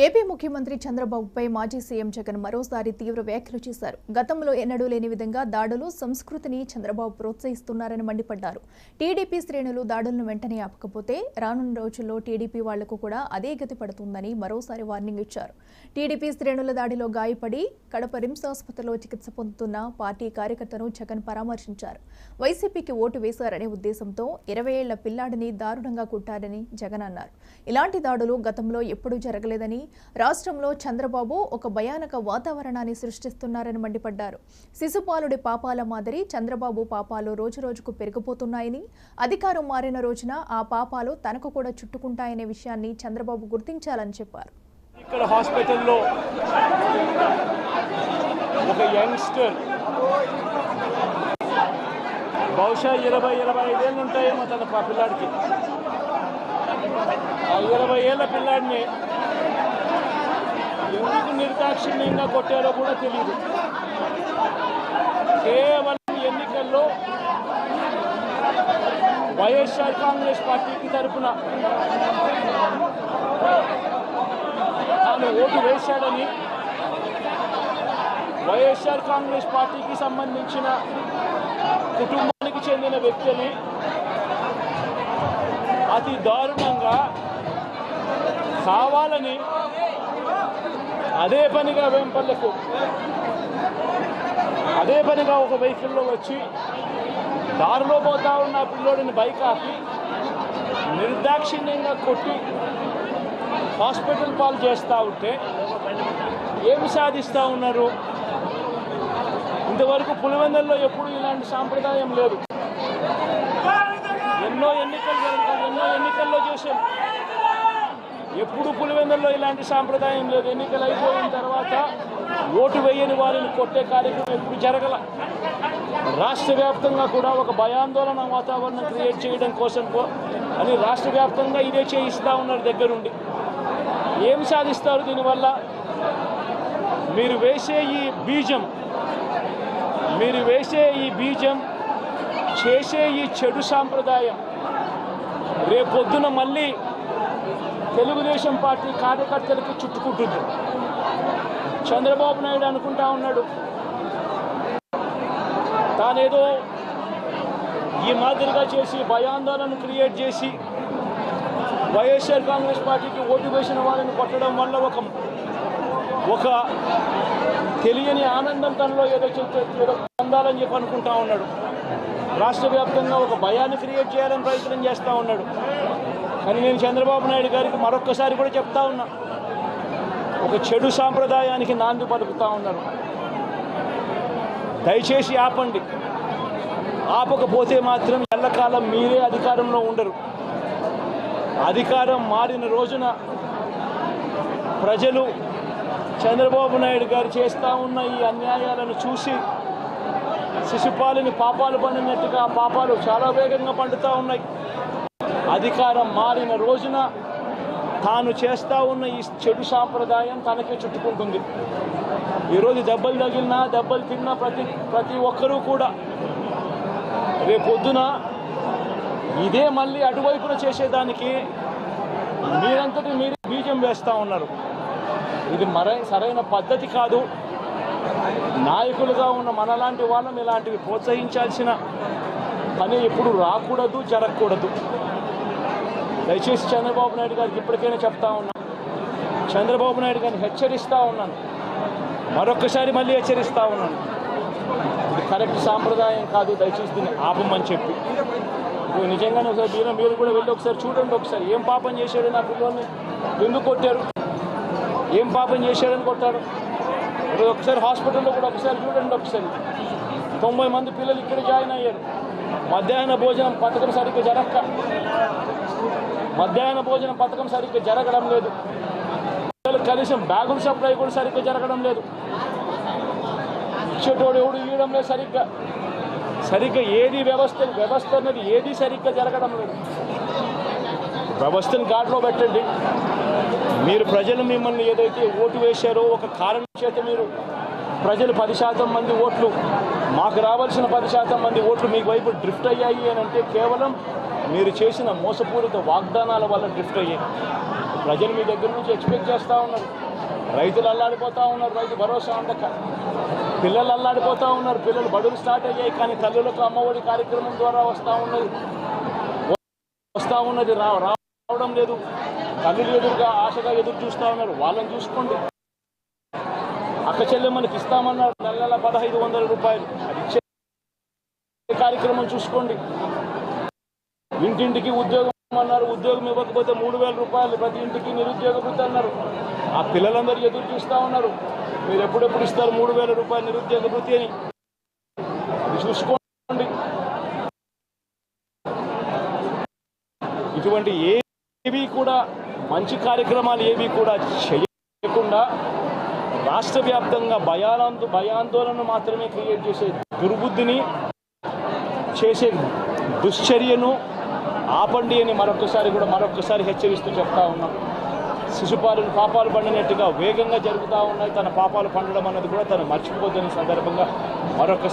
AP ముఖ్యమంత్రి చంద్రబాబుపై మాజీ సీఎం జగన్ మరోసారి తీవ్ర వ్యాఖ్యలు చేశారు. గతంలో ఎన్నడూ లేని విధంగా దాడులు సంస్కృతిని చంద్రబాబు ప్రోత్సహిస్తున్నారని మండిపడ్డారు. టీడీపీ శ్రేణులు దాడులను వెంటనే ఆపకపోతే రానున్న రోజుల్లో టీడీపీ వాళ్లకు కూడా అదే గతి పడుతుందని మరోసారి వార్నింగ్ ఇచ్చారు. టీడీపీ శ్రేణుల దాడిలో గాయపడి కడప రిమ్స్ ఆసుపత్రిలో చికిత్స పొందుతున్న పార్టీ కార్యకర్తను జగన్ పరామర్శించారు. వైసీపీకి ఓటు వేశారనే ఉద్దేశంతో 20 ఏళ్ల పిల్లాడిని దారుణంగా కుట్టారని జగన్ అన్నారు. ఇలాంటి దాడులు గతంలో ఎప్పుడూ జరగలేదని, రాష్ట్రంలో చంద్రబాబు ఒక భయానక వాతావరణాన్ని సృష్టిస్తున్నారని మండిపడ్డారు. శిశుపాలుడి పాపాల మాదిరి చంద్రబాబు పాపాలు రోజురోజుకు పెరిగిపోతున్నాయని, అధికారం మారిన రోజున ఆ పాపాలు తనకు కూడా చుట్టుకుంటాయనే విషయాన్ని చంద్రబాబు గుర్తించాలని చెప్పారు. ఇక్కడ హాస్పిటల్లో ఒక యంగ్స్టర్ బహుశా 20-25 ఏళ్ళు ఉంటాయేమో తన పిల్లాడికి. ఆ 20 ఏళ్ల పిల్లాడిని ఎందుకు నిర్దాక్షిణ్యంగా కొట్టారో కూడా తెలియదు. కేవలం ఎన్నికల్లో వైఎస్ఆర్ కాంగ్రెస్ పార్టీకి తరఫున తాను ఓటు వేశాడని, వైఎస్ఆర్ కాంగ్రెస్ పార్టీకి సంబంధించిన కుటుంబానికి చెందిన వ్యక్తిని అతి దారుణంగా కావాలని అదే పనిగా వేంపల్లకు ఒక వెహికల్లో వచ్చి దారిలో పోతా ఉన్న పిల్లోడిని బైక్ ఆపి నిర్దాక్షిణ్యంగా కొట్టి హాస్పిటల్ పాలు చేస్తూ ఉంటే ఏమి సాధిస్తూ ఉన్నారు? ఇంతవరకు పులివెందుల్లో ఎప్పుడు ఇలాంటి సాంప్రదాయం లేదు. ఎన్నో ఎన్నికల్లో చేశాం. ఎప్పుడు పులివెందుల్లో ఇలాంటి సాంప్రదాయం లేదు. ఎన్నికలు అయిపోయిన తర్వాత ఓటు వేయని వారిని కొట్టే కార్యక్రమం ఎప్పుడు జరగల. రాష్ట్ర వ్యాప్తంగా కూడా ఒక భయాందోళన వాతావరణం క్రియేట్ చేయడం కోసం అని రాష్ట్ర వ్యాప్తంగా ఇదే చేయిస్తూ ఉన్నారు దగ్గరుండి. ఏం సాధిస్తారు దీనివల్ల? మీరు వేసే ఈ బీజం చేసే ఈ చెడు సాంప్రదాయం రేపొద్దున మళ్ళీ తెలుగుదేశం పార్టీ కార్యకర్తలకి చుట్టుకుంటుంది. చంద్రబాబు నాయుడు అనుకుంటా ఉన్నాడు తానేదో ఈ మాదిరిగా చేసి భయాందోళన క్రియేట్ చేసి వైఎస్ఆర్ కాంగ్రెస్ పార్టీకి ఓటు వేసిన వాళ్ళని కొట్టడం వల్ల ఒక తెలియని ఆనందం తనలో ఏదో పొందాలని చెప్పి అనుకుంటా ఉన్నాడు. రాష్ట్ర వ్యాప్తంగా ఒక భయాన్ని క్రియేట్ చేయాలని ప్రయత్నం చేస్తూ ఉన్నాడు. కానీ నేను చంద్రబాబు నాయుడు గారికి మరొక్కసారి కూడా చెప్తా ఉన్నా, ఒక చెడు సాంప్రదాయానికి నాంది పలుకుతూ ఉన్నారు. దయచేసి ఆపండి. ఆపకపోతే మాత్రం ఎల్లకాలం మీరే అధికారంలో ఉండరు. అధికారం మారిన రోజున ప్రజలు చంద్రబాబు నాయుడు గారు చేస్తూ ఉన్న ఈ అన్యాయాలను చూసి శిశుపాలుని పాపాలు పండినట్టుగా ఆ పాపాలు చాలా వేగంగా పండుతూ ఉన్నాయి. అధికారం మారిన రోజున తాను చేస్తూ ఉన్న ఈ చెడు సాంప్రదాయం తనకే చుట్టుకుంటుంది. ఈరోజు దెబ్బలు తగిలినా దెబ్బలు తిన్నా ప్రతి ఒక్కరూ కూడా రేపొద్దున ఇదే మళ్ళీ అటువైపున చేసేదానికి మీరంతటి మీరు బీజం వేస్తూ ఉన్నారు. ఇది సరైన పద్ధతి కాదు. నాయకులుగా ఉన్న మనలాంటి వాళ్ళని ఇలాంటివి ప్రోత్సహించాల్సిన పని ఎప్పుడు రాకూడదు, జరగకూడదు. దయచేసి చంద్రబాబు నాయుడు గారికి ఇప్పటికైనా చెప్తా ఉన్నాను, చంద్రబాబు నాయుడు గారిని హెచ్చరిస్తూ ఉన్నాను, మరొకసారి మళ్ళీ హెచ్చరిస్తూ ఉన్నాను. ఇది కరెక్ట్ సాంప్రదాయం కాదు, దయచేసి దీన్ని ఆపమని చెప్పి. నిజంగానే ఒకసారి మీరు కూడా వెళ్ళి ఒకసారి చూడండి. ఒకసారి ఏం పాపం చేశాడు నా పిల్లల్ని, ఎందుకు కొట్టారు, ఏం పాపం చేశాడని కొట్టారు. ఒకసారి హాస్పిటల్లో కూడా ఒకసారి చూడండి. ఒకసారి 90 మంది పిల్లలు ఇక్కడ జాయిన్ అయ్యారు. మధ్యాహ్న భోజనం పథకం సరిగ్గా జరగడం లేదు. పిల్లలు కనీసం బ్యాగుల సప్లై కూడా సరిగ్గా జరగడం లేదు. ఇచ్చేటోడు ఎవడు ఇవ్వడం లేదు సరిగ్గా ఏది వ్యవస్థ అనేది ఏది సరిగ్గా జరగడం లేదు. వ్యవస్థను గాడిలో పెట్టండి. మీరు ప్రజలు మిమ్మల్ని ఏదైతే ఓటు వేశారో ఒక కారణం చేత మీరు ప్రజలు 10% మంది ఓట్లు, మాకు రావాల్సిన 10% మంది ఓట్లు మీకు వైపు డ్రిఫ్ట్ అయ్యాయి అని అంటే కేవలం మీరు చేసిన మోసపూరిత వాగ్దానాల వల్ల డ్రిఫ్ట్ అయ్యాయి. ప్రజలు మీ దగ్గర నుంచి ఎక్స్పెక్ట్ చేస్తూ ఉన్నారు. రైతులు అల్లాడిపోతూ ఉన్నారు, రైతు భరోసా అందక. పిల్లలు అల్లాడిపోతూ ఉన్నారు, పిల్లలు బడులు స్టార్ట్ అయ్యాయి, కానీ తల్లులకు అమ్మఒడి కార్యక్రమం ద్వారా వస్తూ ఉన్నది రావడం లేదు. తల్లులు ఎదురుగా ఆశగా ఎదురు చూస్తూ ఉన్నారు, వాళ్ళని చూసుకోండి. అక్క చెల్లెమ్మనికి ఇస్తామన్నారు నెల నెల 1,500 రూపాయలు, అది ఇచ్చే కార్యక్రమం చూసుకోండి. ఇంటింటికి ఉద్యోగం అన్నారు, ఉద్యోగం ఇవ్వకపోతే 3,000 రూపాయలు ప్రతి ఇంటికి నిరుద్యోగ వృత్తి అన్నారు. ఆ పిల్లలందరూ ఎదురు చూస్తూ ఉన్నారు, మీరు ఎప్పుడెప్పుడు ఇస్తారు 3,000 రూపాయలు నిరుద్యోగ వృత్తి అని. అది చూసుకోండి. ఇటువంటి ఏవి కూడా మంచి కార్యక్రమాలు ఏవి కూడా చేయకుండా రాష్ట్ర వ్యాప్తంగా భయాందోళన మాత్రమే క్రియేట్ చేసే దుర్బుద్ధిని, చేసే దుశ్చర్యను ఆపండి అని మరొకసారి హెచ్చరిస్తూ చెప్తా ఉన్నాం. శిశుపాలను పాపాలు పండినట్టుగా వేగంగా జరుగుతూ ఉన్నాయి. తన పాపాలు పండడం అన్నది కూడా తను మర్చిపోతున్న సందర్భంగా మరొకసారి